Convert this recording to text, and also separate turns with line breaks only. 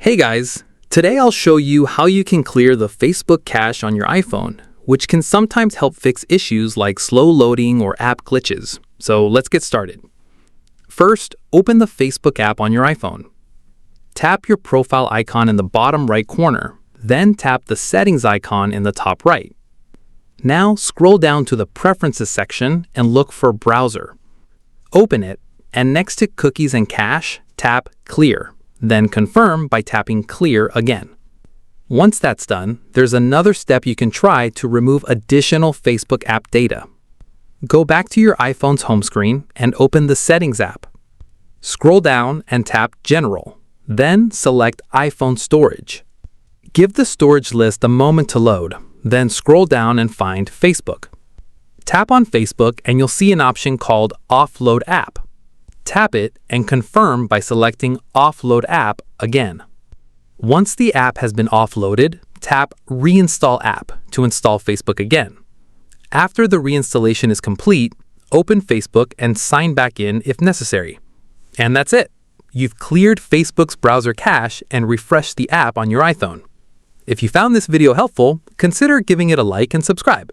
Hey guys, today I'll show you how you can clear the Facebook cache on your iPhone, which can sometimes help fix issues like slow loading or app glitches. So let's get started. First, open the Facebook app on your iPhone. Tap your profile icon in the bottom right corner, then tap the settings icon in the top right. Now scroll down to the Preferences section and look for Browser. Open it, and next to Cookies and Cache, tap Clear. Then confirm by tapping Clear again. Once that's done, there's another step you can try to remove additional Facebook app data. Go back to your iPhone's home screen and open the Settings app. Scroll down and tap General, then select iPhone Storage. Give the storage list a moment to load, then scroll down and find Facebook. Tap on Facebook and you'll see an option called Offload App. Tap it and confirm by selecting Offload App again. Once the app has been offloaded, tap Reinstall App to install Facebook again. After the reinstallation is complete, open Facebook and sign back in if necessary. And that's it. You've cleared Facebook's browser cache and refreshed the app on your iPhone. If you found this video helpful, consider giving it a like and subscribe.